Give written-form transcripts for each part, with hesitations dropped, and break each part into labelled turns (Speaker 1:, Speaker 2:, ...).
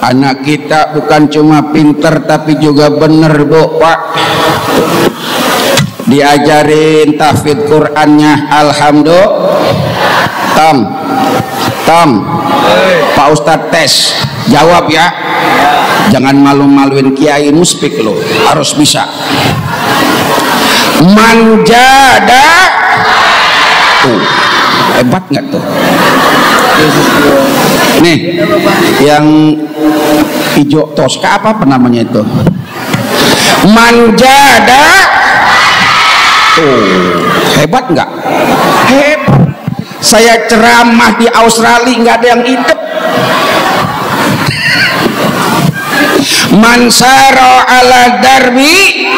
Speaker 1: Anak kita bukan cuma pinter tapi juga bener, Bu, Pak. Diajarin tahfidz Qur'annya, alhamdulillah. Tom, Pak Ustadz tes, jawab ya. Jangan malu-maluin kiai muspik lo, harus bisa. Manjada, hebat nggak tuh? Nih, yang hijau toska apa namanya itu? Manjada, hebat nggak? Hebat. Saya ceramah di Australia nggak ada yang hidup. Mansaro ala darbi,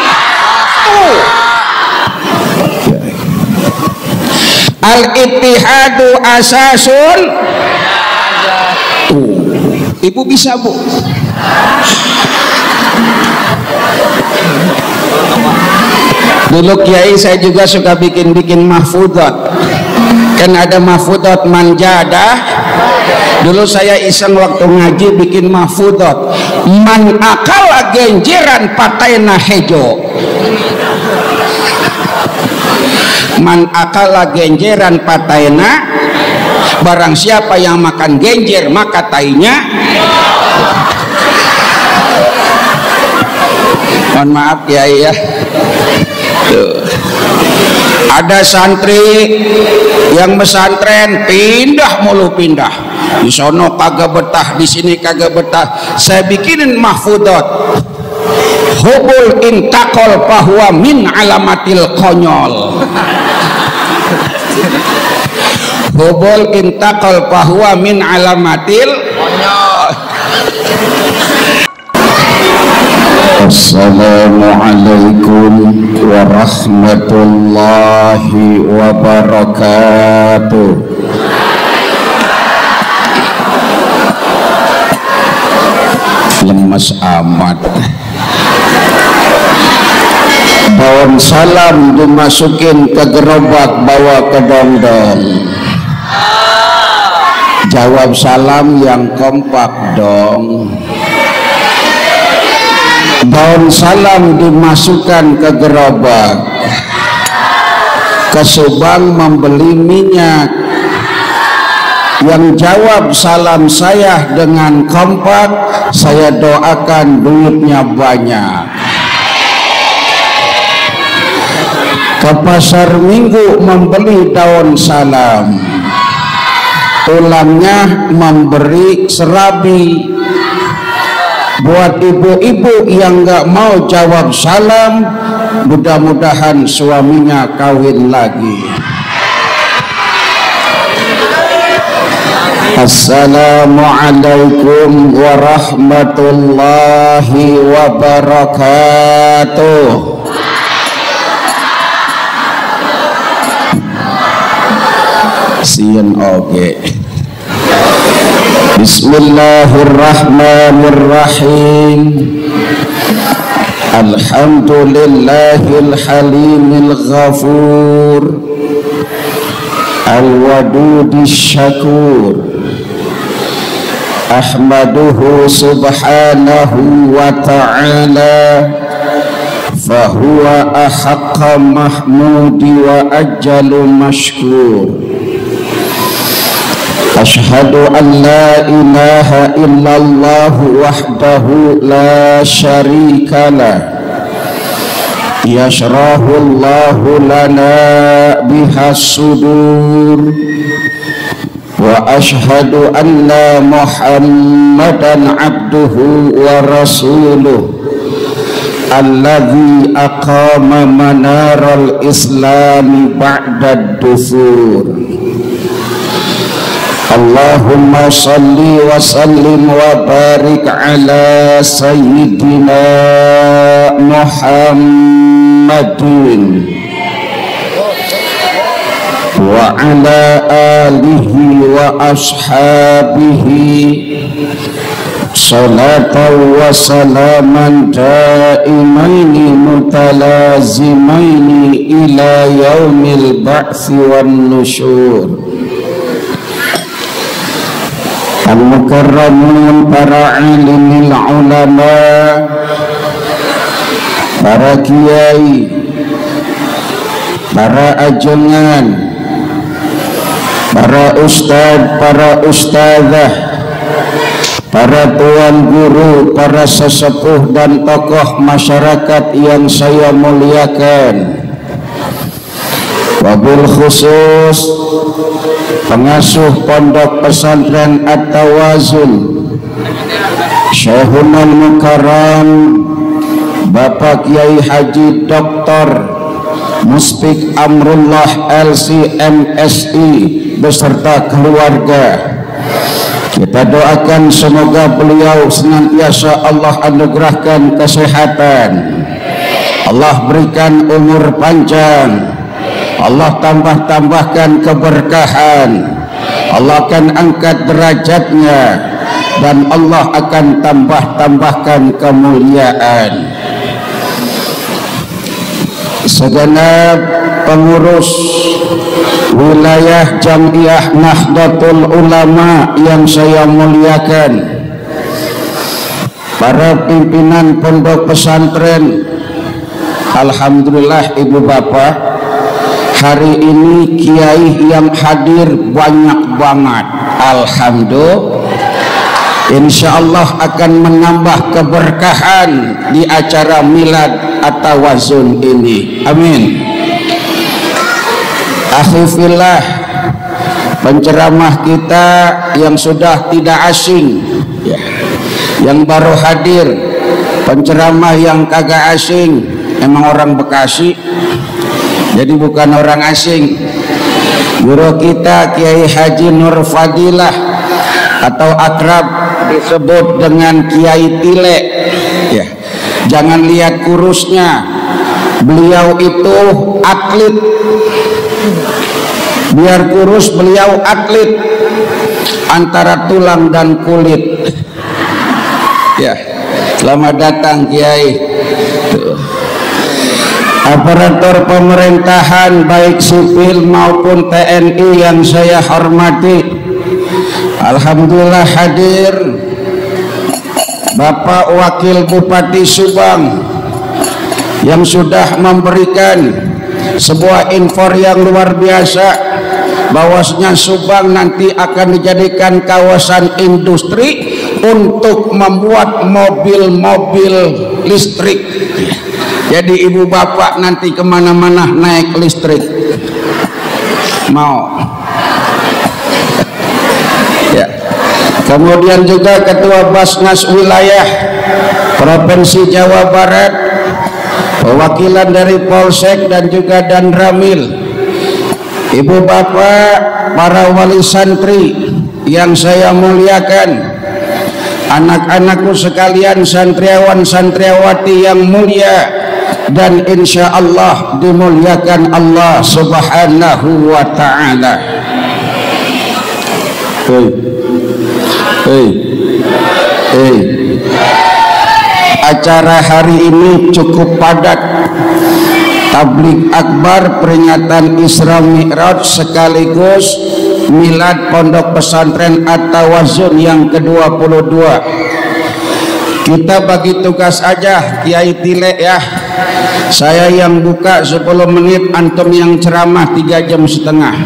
Speaker 1: al-ittihadu asasun. Ibu bisa, Bu? Dulu kiai saya juga suka bikin mahfudzat. Kan ada mahfudzat manjadah. Dulu saya iseng waktu ngaji bikin mahfudzat. Man akala genjeran patena hejo. Man akala genjeran patena, barang siapa yang makan genjer maka tainya. Mohon maaf ya. Tuh. Ada santri yang pesantren pindah di sono kagak betah, di sini kagak betah. Saya bikinin mahfudzat. Hubul intakol bahwa min alamatil konyol. Hubul intakol bahwa min alamatil konyol. Assalamualaikum warahmatullahi wabarakatuh. Lemes amat. Daun salam dimasukin ke gerobak, bawa ke dongdong. Jawab salam yang kompak dong. Daun salam dimasukkan ke gerobak, ke Subang membeli minyak. Yang jawab salam saya dengan kompak, saya doakan duitnya banyak. Ke pasar Minggu membeli daun salam, tulangnya memberi serabi. Buat ibu-ibu yang nggak mau jawab salam, mudah-mudahan suaminya kawin lagi. Assalamualaikum warahmatullahi wabarakatuh. Sien oge. Bismillahirrahmanirrahim. Alhamdulillahil halimil ghafur, al-wadudis syakur. Ahmaduhu subhanahu wa ta'ala, fahuwa ahaqqa mahmudi wa ajjalu mashkur. Ashhadu an la ilaha illallah wahdahu la syarika lah, yashrahu Allahu lana bihas sudur. Wa ashhadu anna Muhammadan abduhu wa rasuluh, alladzi aqama manaral islami ba'da dufur. Allahumma salli wa sallim wa barik ala sayyidina Muhammadin wa ala alihi wa ashabihi salatan wa salaman daimaini mutalazimaini ila yaumil ba'thi wan nusyur. al-mukarramun, para alimil ulama, para kiai, para ajengan, para ustadz, para ustadzah, para tuan guru, para sesepuh dan tokoh masyarakat yang saya muliakan, wabil khusus pengasuh pondok pesantren At-Tawazun, Syekhunal Mukarram Bapak Kiai Haji Dr. Muspik Amrullah LC-MSI beserta keluarga. Kita doakan semoga beliau senantiasa Allah anugerahkan kesehatan, Allah berikan umur panjang, Allah tambahkan keberkahan, Allah akan angkat derajatnya, dan Allah akan tambahkan kemuliaan. Segenap pengurus wilayah Jamiah Nahdlatul Ulama yang saya muliakan, para pimpinan pondok pesantren, alhamdulillah ibu bapak, hari ini kiai yang hadir banyak banget, alhamdulillah. Insya Allah akan menambah keberkahan di acara milad At-Tawazun ini, amin. Akhifillah, penceramah kita yang sudah tidak asing ya, yang baru hadir, penceramah yang kagak asing, emang orang Bekasi jadi bukan orang asing. Guru kita Kiai Haji Nur Fadilah atau akrab disebut dengan Kiai Tile ya. Jangan lihat kurusnya, beliau itu atlet. Biar kurus, beliau atlet antara tulang dan kulit ya. Selamat datang Kiai. Tuh. Aparatur pemerintahan baik sipil maupun TNI yang saya hormati, alhamdulillah hadir Bapak Wakil Bupati Subang yang sudah memberikan sebuah info yang luar biasa, bahwasanya Subang nanti akan dijadikan kawasan industri untuk membuat mobil-mobil listrik. Jadi ibu bapak nanti kemana-mana naik listrik, mau ya. Kemudian juga Ketua Basnas Wilayah Provinsi Jawa Barat, perwakilan dari Polsek dan juga Danramil, ibu bapak, para wali santri yang saya muliakan, anak-anakku sekalian, santriawan santriawati yang mulia dan insya Allah dimuliakan Allah Subhanahu wa ta'ala. Acara hari ini cukup padat. Tabligh akbar peringatan Isra Mi'raj sekaligus milad pondok pesantren At-Tawazun yang ke-22. Kita bagi tugas aja, Kiai Tile ya. Saya yang buka 10 menit, antum yang ceramah 3 jam setengah.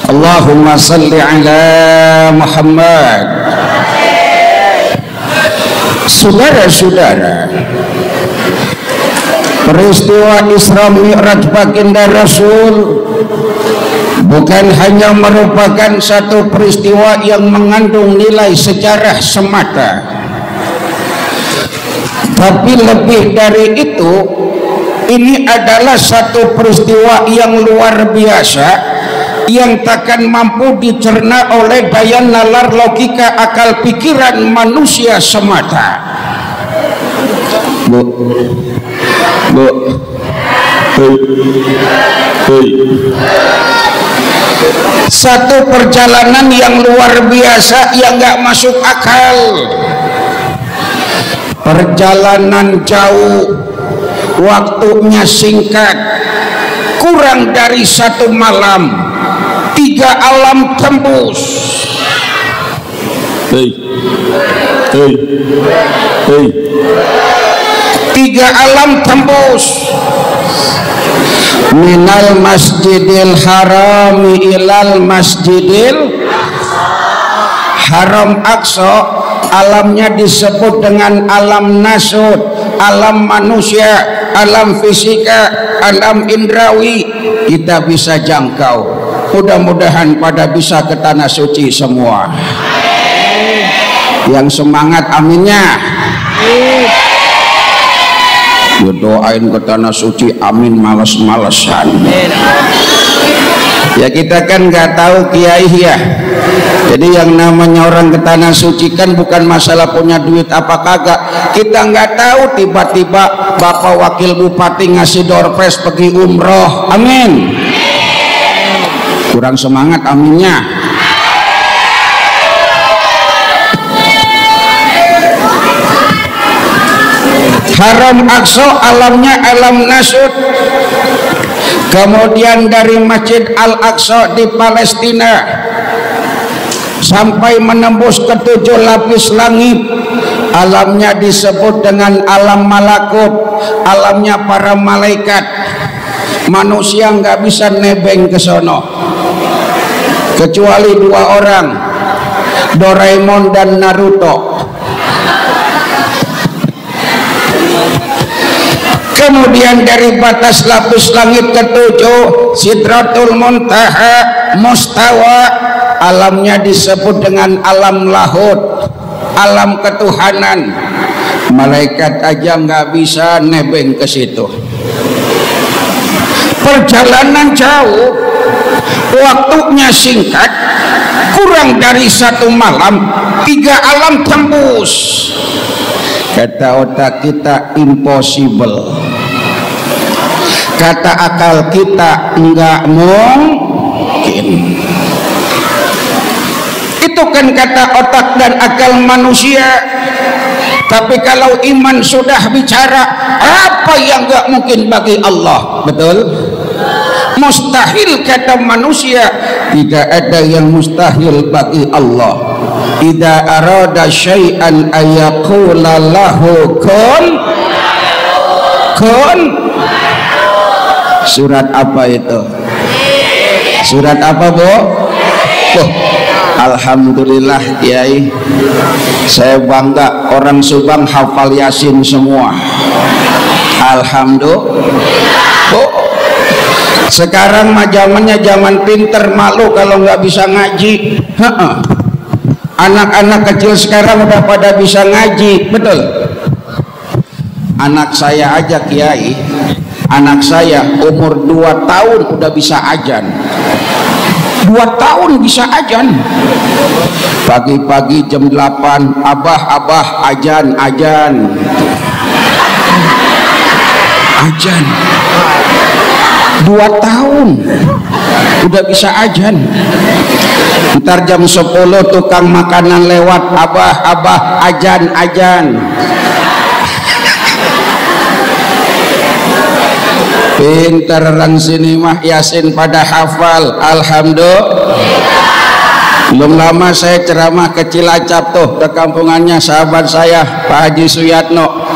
Speaker 1: Allahumma salli ala Muhammad. Saudara-saudara, peristiwa Isra Mi'raj baginda Rasul bukan hanya merupakan satu peristiwa yang mengandung nilai sejarah semata, tapi lebih dari itu, ini adalah satu peristiwa yang luar biasa yang takkan mampu dicerna oleh daya nalar logika akal pikiran manusia semata. Satu perjalanan yang luar biasa yang gak masuk akal. Perjalanan jauh, waktunya singkat, kurang dari 1 malam. 3 alam tembus. Hei. 3 alam tembus. Minal masjidil harami ilal masjidil haram aqsa. Alamnya disebut dengan alam nasud, alam manusia, alam fisika, alam indrawi. Kita bisa jangkau. Mudah-mudahan pada bisa ke tanah suci semua. Yang semangat aminnya. Doain ke tanah suci, amin, males-malesan. Ya kita kan nggak tahu kiai ya. Jadi yang namanya orang ke tanah suci kan bukan masalah punya duit apa kagak. Kita nggak tahu tiba-tiba bapak wakil bupati ngasih door prize pergi umroh. Amin. Kurang semangat aminnya. Haram aqsa alamnya alam nasud. Kemudian dari Masjid Al-Aqsa di Palestina sampai menembus ke 7 lapis langit, alamnya disebut dengan alam malakut, alamnya para malaikat. Manusia nggak bisa nebeng ke sono kecuali 2 orang, Doraemon dan Naruto. Kemudian dari batas lapis langit ke-7 Sidratul Muntaha Mustawa, alamnya disebut dengan alam lahud, alam ketuhanan. Malaikat aja nggak bisa nebeng ke situ. Perjalanan jauh, waktunya singkat, kurang dari 1 malam 3 alam tembus. Kata otak kita impossible, kata akal kita enggak mungkin. Itu kan kata otak dan akal manusia. Tapi kalau iman sudah bicara, apa yang enggak mungkin bagi Allah? Betul? Mustahil kata manusia, tidak ada yang mustahil bagi Allah. Idza arada syai'an ayaqula lahu kun. Surat apa itu? Surat apa, Bu? Alhamdulillah Kiai, saya bangga orang Subang hafal Yasin semua. Alhamdulillah. Sekarang mah zamannya zaman pinter, malu kalau nggak bisa ngaji. Anak-anak kecil sekarang udah pada bisa ngaji, betul? Anak saya aja Kiai, anak saya umur 2 tahun udah bisa azan. 2 tahun bisa azan. Pagi-pagi jam 8, abah azan. Azan. 2 tahun udah bisa azan. Ntar jam 10 tukang makanan lewat, abah azan. Pinter orang sini mah Yasin pada hafal. Alhamdulillah. Belum lama saya ceramah ke Cilacap tuh, ke kampungannya sahabat saya Pak Haji Suyatno.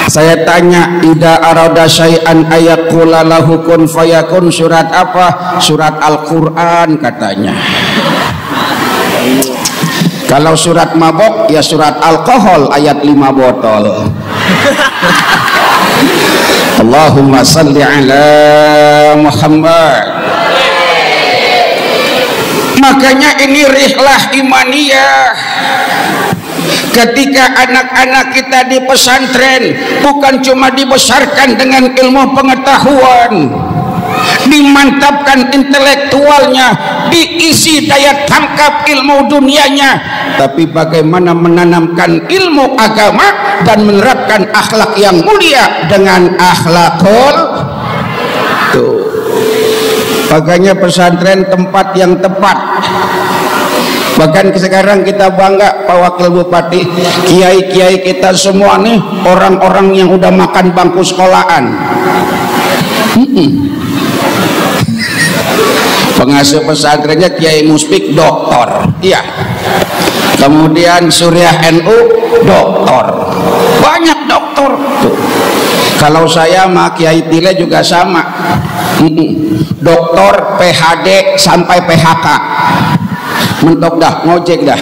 Speaker 1: Saya tanya, idza arada syai'an ayaqula lahu kun fayakun, surat apa? Surat Al-Qur'an katanya. Kalau surat mabok ya surat alkohol ayat 5 botol. Allahumma salli ala Muhammad. Makanya ini rihlah imaniyah. Ketika anak-anak kita di pesantren bukan cuma dibesarkan dengan ilmu pengetahuan, dimantapkan intelektualnya, diisi daya tangkap ilmu dunianya, tapi bagaimana menanamkan ilmu agama dan menerapkan akhlak yang mulia dengan akhlakul tuh. Makanya pesantren tempat yang tepat. Bahkan sekarang kita bangga Pak Wakil Bupati, kiai-kiai kita semua nih orang-orang yang udah makan bangku sekolahan. Pengasuh pesantrennya Kiai Muspik doktor, iya. Kemudian Surya NU doktor, banyak doktor tuh. Kalau saya sama Kiai Tile juga sama, doktor, PhD sampai PHK, mentok dah, ngojek dah,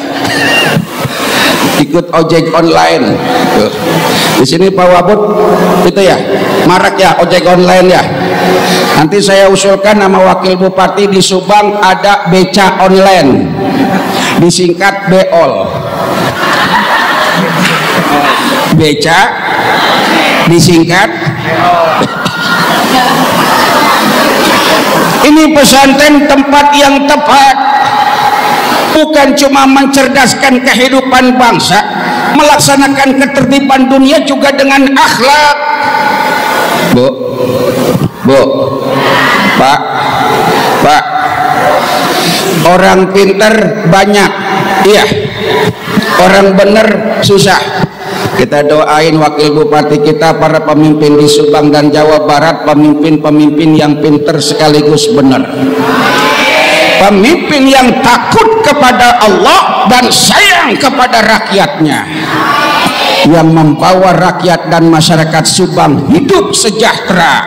Speaker 1: ikut ojek online. Tuh. Di sini Pak Wabud itu ya, marak ya ojek online ya. Nanti saya usulkan nama Wakil Bupati di Subang ada beca online, disingkat BEOL. Beca disingkat. Ini pesantren tempat yang tepat, bukan cuma mencerdaskan kehidupan bangsa, melaksanakan ketertiban dunia juga dengan akhlak. Bu, Pak, orang pinter banyak, iya, orang bener susah. Kita doain wakil bupati kita, para pemimpin di Subang dan Jawa Barat, pemimpin-pemimpin yang pinter sekaligus benar, pemimpin yang takut kepada Allah dan sayang kepada rakyatnya, yang membawa rakyat dan masyarakat Subang hidup sejahtera,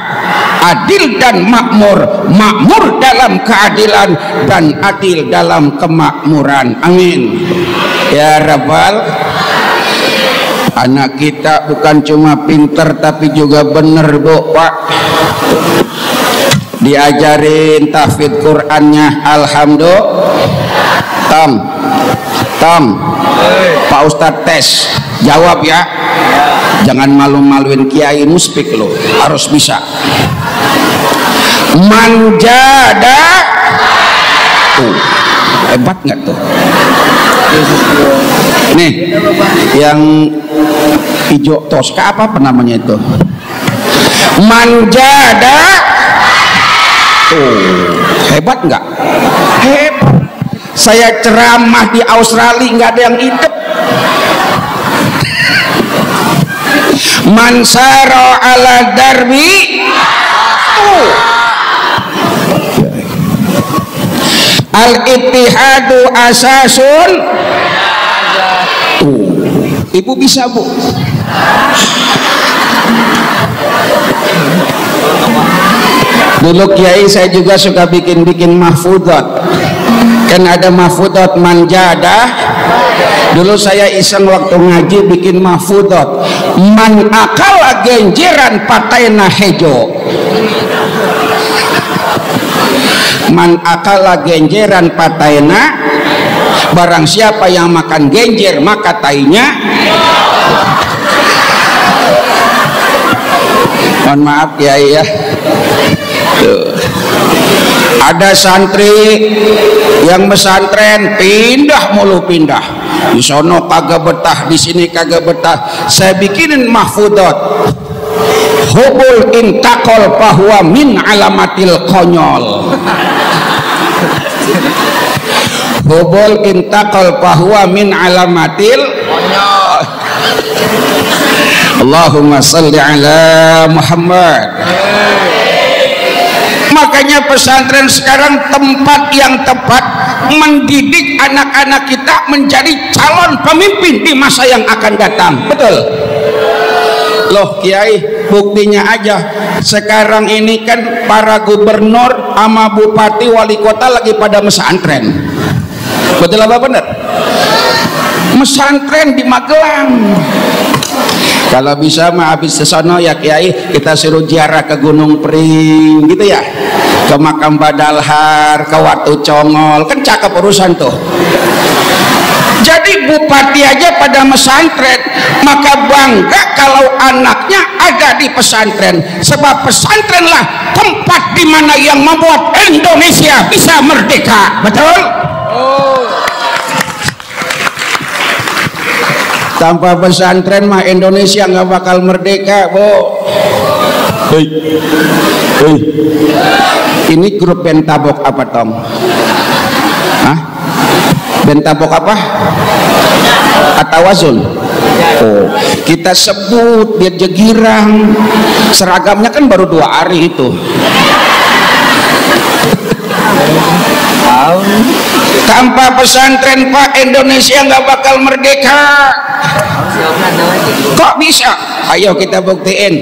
Speaker 1: adil dan makmur, makmur dalam keadilan dan adil dalam kemakmuran. Amin ya Rabbal. Anak kita bukan cuma pinter tapi juga bener, Bu, Pak. Diajarin tahfidz Qur'annya, alhamdulillah. Tom, Pak Ustadz tes, jawab ya. Jangan malu-maluin Kiai Muspik lo, harus bisa. Manjada, hebat nggak tuh? Nih, yang hijau toska apa namanya itu? Manjada, hebat nggak? Hebat. Saya ceramah di Australia nggak ada yang hidup. Mansaro ala darbi, al-ittihadu asasun. Ibu bisa, Bu. Dulu Kiai saya juga suka bikin mahfudzat. Kan ada mahfudzat manjadah. Dulu saya iseng waktu ngaji bikin mahfudzat. Man akala genjeran patena hejo. Man akala genjeran patena, barang siapa yang makan genjer maka tainya. Mohon maaf Kiai ya. Tuh. Ada santri yang pesantren pindah mulu pindah. Di sono kagak betah, di sini kagak betah. Saya bikinin mahfudzat. Hubul intakol bahwa min alamatil konyol. Hubul intakol bahwa min alamatil konyol. Allahumma salli ala Muhammad. Makanya pesantren sekarang tempat yang tepat mendidik anak-anak kita menjadi calon pemimpin di masa yang akan datang. Betul? Loh Kiai, buktinya aja sekarang ini kan para gubernur sama bupati wali kota lagi pada pesantren. Betul apa benar? Pesantren di Magelang. Kalau bisa mah habis sesono ya Kiai, kita suruh ziarah ke Gunung Pring gitu ya, ke makam Badalhar, ke Watu Congol, kan cakep urusan tuh. Jadi bupati aja pada pesantren, maka bangga kalau anaknya ada di pesantren, sebab pesantrenlah tempat di mana yang membuat Indonesia bisa merdeka. Betul? Tanpa pesantren mah Indonesia nggak bakal merdeka, Bu. Hei. Ini grup Bentabok apa, Tom? Hah? Bentabok apa? Atawazun. Oh, kita sebut biar jegirang. Seragamnya kan baru 2 hari itu. Tanpa pesantren Pak, Indonesia nggak bakal merdeka. Kok bisa? Ayo kita buktiin.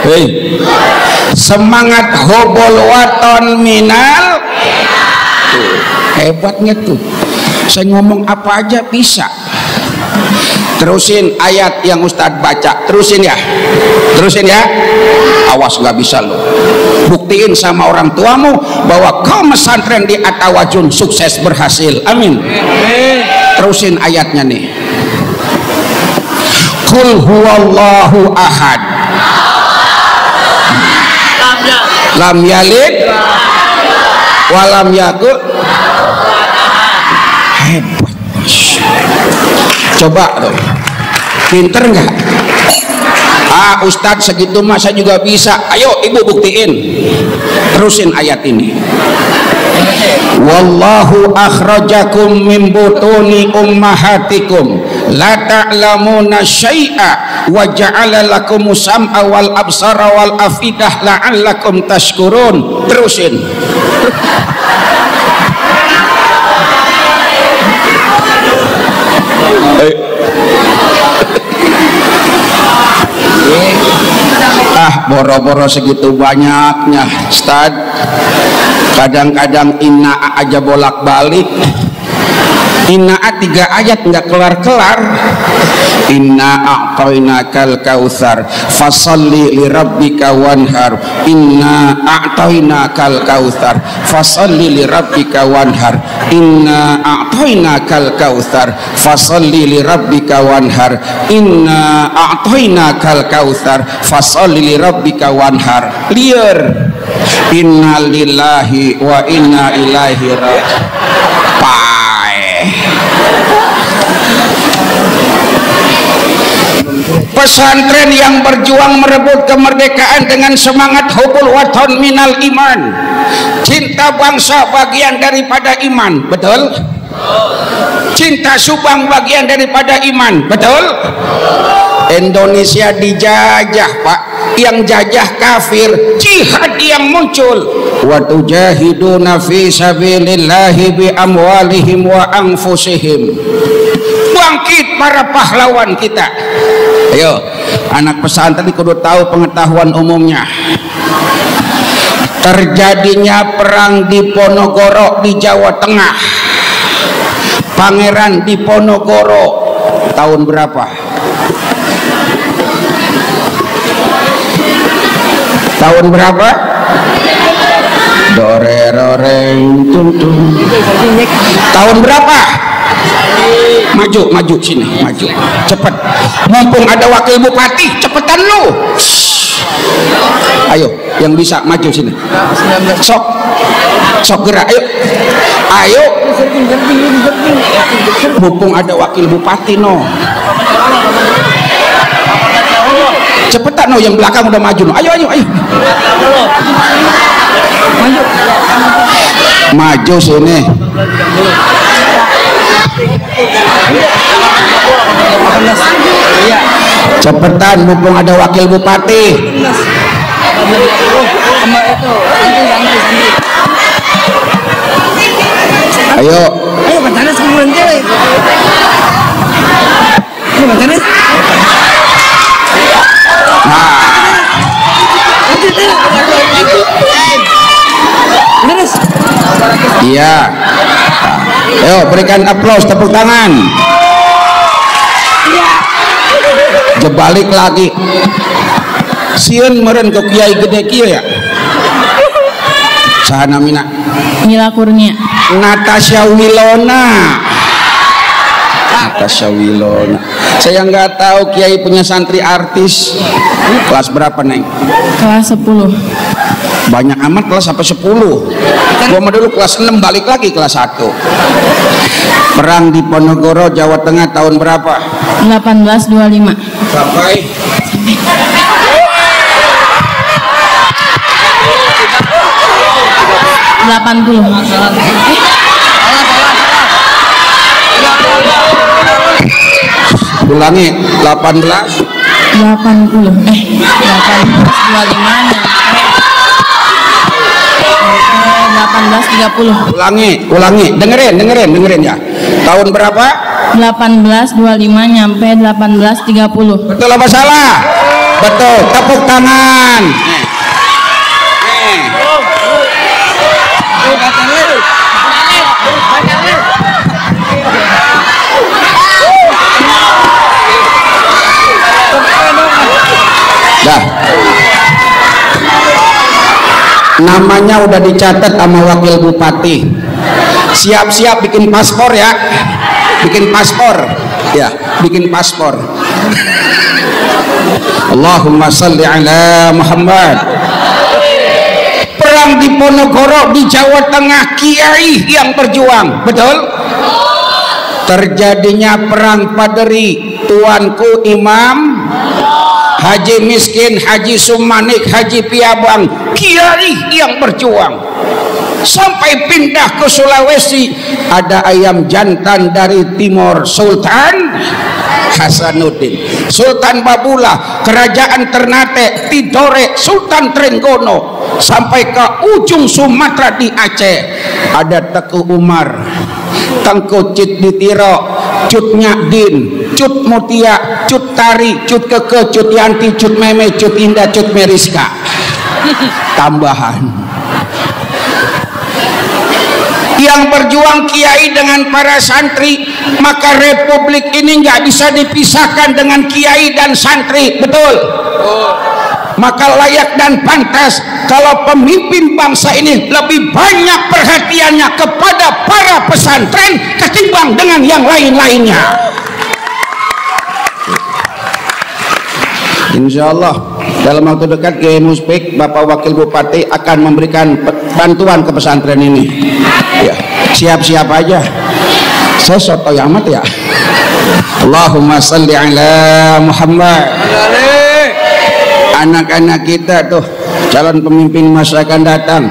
Speaker 1: Hei. Semangat hubul waton minal. Hebatnya tuh. Saya ngomong apa aja bisa. Terusin ayat yang Ustadz baca. Terusin ya. Awas nggak bisa lo. Buktiin sama orang tuamu bahwa kau pesantren di Atawajun sukses berhasil. Amin. Terusin ayatnya nih. Qul huwallahu ahad. Lam yalid walam yakul. Hebat. Coba dong. Pinter nggak? Ustadz segitu masa juga bisa. Ayo ibu buktiin. Terusin ayat ini. Wallahu akhrajakum min butuni ummahatikum la ta'lamuna syai'a wa ja'ala lakumus sam'a wal absara wal afidah la'allakum tashkurun. Terusin. Boro-boro segitu banyaknya Ustaz. Kadang-kadang inna aja bolak-balik. Inna 3 ayat nggak kelar-kelar. Inna a'tainakal kautsar fasalli li rabbika wanhar. Inna a'tainakal kautsar fasalli li rabbika wanhar. Inna a'tainakal kautsar fasalli li rabbika wanhar. Inna a'tainakal kautsar fasalli li rabbika wanhar. Liar. Inna lillahi wa inna ilaihi raji'un. Pesantren yang berjuang merebut kemerdekaan dengan semangat hubul waton minal iman. Cinta bangsa bagian daripada iman, betul? Cinta subang bagian daripada iman, betul? Indonesia dijajah Pak, yang jajah kafir, jihad yang muncul. Wa tujahiduna fi sabilillahi bi amwalihim wa anfusihim. Bangkit para pahlawan kita. Ayo, anak pesantren kudu tahu pengetahuan umumnya. Terjadinya perang di Ponorogo di Jawa Tengah. Pangeran di Ponorogo tahun berapa? Tahun berapa? Doreroreng tung tung. Tahun berapa? Maju sini, maju. Cepet. Mumpung ada wakil bupati, cepetan lu. Ayo, yang bisa maju sini. Sok gerak, ayo. Mumpung ada wakil bupati no. Cepetan no, yang belakang udah maju no. Ayo. Maju sini. Cepetan, mumpung ada wakil bupati. Ayo. Batanes kemudian cewek. Batanes. Iya. Ayo berikan aplaus, tepuk tangan. Jebalik lagi. Sieun meureun ke kiai gede kieu ya. Saha namina?
Speaker 2: Mila Kurnia.
Speaker 1: Natasha Wilona. Saya nggak tahu kiai punya santri artis. Kelas berapa neng?
Speaker 2: Kelas 10.
Speaker 1: Banyak amat kelas sampai 10. Gua mah dulu kelas 6 balik lagi kelas 1. Perang di Ponorogo Jawa Tengah tahun berapa?
Speaker 2: 1825.
Speaker 1: Sampai
Speaker 2: 80.
Speaker 1: Ulangi, 18
Speaker 2: 80. 1825. 18.30.
Speaker 1: Ulangi, dengerin ya. Tahun berapa?
Speaker 2: 18.25 nyampe 18.30.
Speaker 1: Betul apa salah? Betul. Tepuk tangan. Dah. Namanya udah dicatat sama wakil bupati. Siap-siap bikin paspor ya. Bikin paspor. Allahumma salli ala Muhammad. Perang di Ponorogo di Jawa Tengah, kiai yang berjuang, betul? Terjadinya perang Paderi, tuanku Imam Haji Miskin, Haji Sumanik, Haji Piabang, kiai yang berjuang. Sampai pindah ke Sulawesi, ada ayam jantan dari Timor, Sultan Hasanuddin, Sultan Babula, Kerajaan Ternate, Tidore, Sultan Trenggono, sampai ke ujung Sumatera di Aceh, ada Teku Umar, Tengku Cit Ditiro, Cut Nyakdin, Cut Mutia, Cut Tari, Cut Keke, Cut Yanti, Cut Meme, Cut Indah, Cut Meriska. Tambahan yang berjuang kiai dengan para santri, maka republik ini nggak bisa dipisahkan dengan kiai dan santri, betul? Maka layak dan pantas kalau pemimpin bangsa ini lebih banyak perhatiannya kepada para pesantren ketimbang dengan yang lain-lainnya. Insya Allah dalam waktu dekat Kiai Muspik, Bapak Wakil Bupati akan memberikan bantuan ke pesantren ini. Ya, siap-siap aja. Saya sotoy amat ya. Allahumma salli ala Muhammad. Anak-anak kita tuh calon pemimpin masa akan datang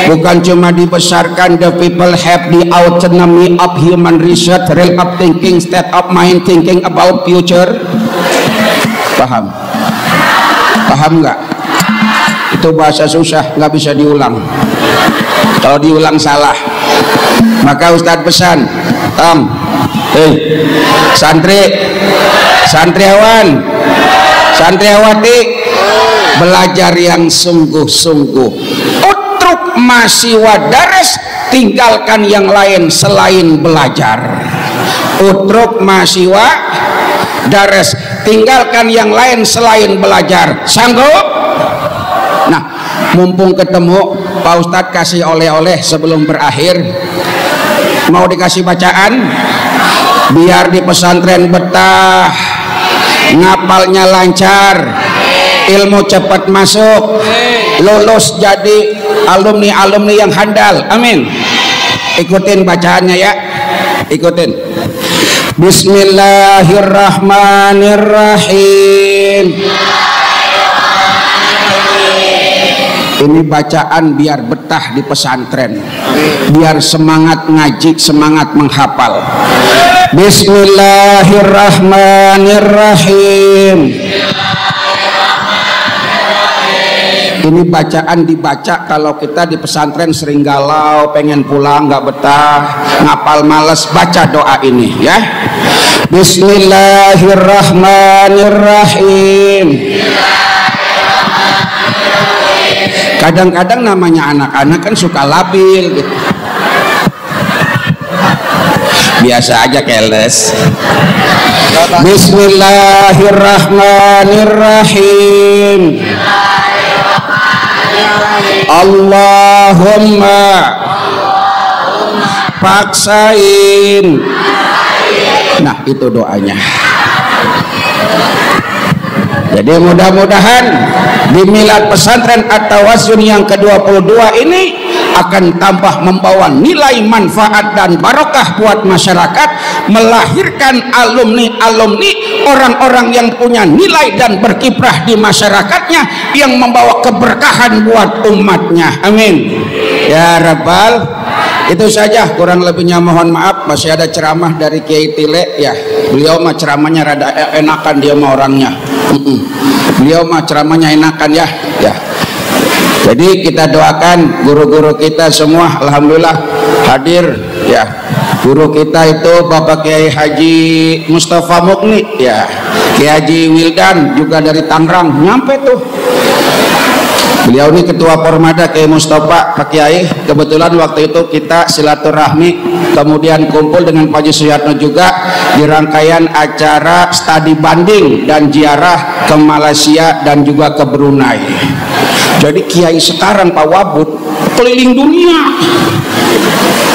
Speaker 1: bukan cuma dibesarkan, the people have the autonomy of human research, real of thinking, state of mind, thinking about future. Paham nggak? Itu bahasa susah, nggak bisa diulang. Kalau diulang salah. Maka Ustadz pesan, santriawan, santriawati, belajar yang sungguh-sungguh. Utruk masih wadares, tinggalkan yang lain selain belajar. Utruk masih wadares, tinggalkan yang lain selain belajar. Sanggup? Nah, mumpung ketemu, Pak Ustadz kasih oleh-oleh sebelum berakhir. Mau dikasih bacaan biar di pesantren betah, ngapalnya lancar, ilmu cepat masuk, lulus jadi alumni yang handal. Amin. Ikutin bacaannya ya, ikutin. Bismillahirrahmanirrahim. Ini bacaan biar betah di pesantren, biar semangat ngaji, semangat menghafal. Bismillahirrahmanirrahim. Ini bacaan dibaca kalau kita di pesantren sering galau, pengen pulang nggak betah, ngapal males, baca doa ini ya. Bismillahirrahmanirrahim. Kadang-kadang namanya anak-anak kan suka labil gitu. Biasa aja keles. Bismillahirrahmanirrahim. Allahumma paksain. Nah, itu doanya. Jadi mudah-mudahan di milad pesantren At-Tawasun yang ke-22 ini akan tambah membawa nilai manfaat dan barokah buat masyarakat, melahirkan alumni-alumni, orang-orang yang punya nilai dan berkiprah di masyarakatnya, yang membawa keberkahan buat umatnya. Amin ya Rabbal. Itu saja, kurang lebihnya mohon maaf. Masih ada ceramah dari Kiai Tile ya. Beliau mah ceramahnya rada enakan, dia mah orangnya. Beliau mah ceramahnya enakan ya. Jadi kita doakan guru-guru kita semua, alhamdulillah hadir ya. Guru kita itu Bapak Kiai Haji Mustafa Mukni ya, Kiai Haji Wildan juga dari Tangerang nyampe tuh. Beliau ini ketua Pormada Kiai Mustafa Pak Kiai. Kebetulan waktu itu kita silaturahmi, kemudian kumpul dengan Pak Haji Suyatno juga di rangkaian acara studi banding dan ziarah ke Malaysia dan juga ke Brunei. Jadi Kiai sekarang Pak Wabud keliling dunia.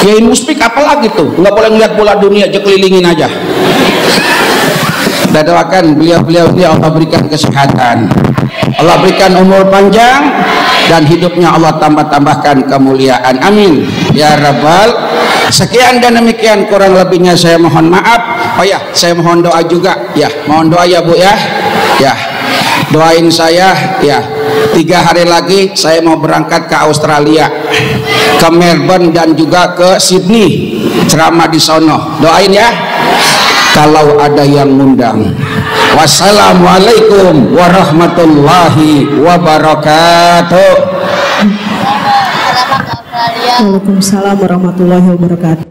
Speaker 1: Kiai Muspik apalagi tuh, nggak boleh ngeliat bola dunia aja, kelilingin aja. Kita doakan beliau-beliau ini Allah berikan kesehatan, Allah berikan umur panjang, dan hidupnya Allah tambah-tambahkan kemuliaan, amin ya rabbal. Sekian dan demikian, kurang lebihnya saya mohon maaf. Oh ya, saya mohon doa juga ya, mohon doa ya Bu ya, ya doain saya ya. 3 hari lagi saya mau berangkat ke Australia, ke Melbourne dan juga ke Sydney, ceramah di sono. Doain ya kalau ada yang ngundang. Wassalamualaikum warahmatullahi wabarakatuh.
Speaker 3: Waalaikumsalam warahmatullahi wabarakatuh.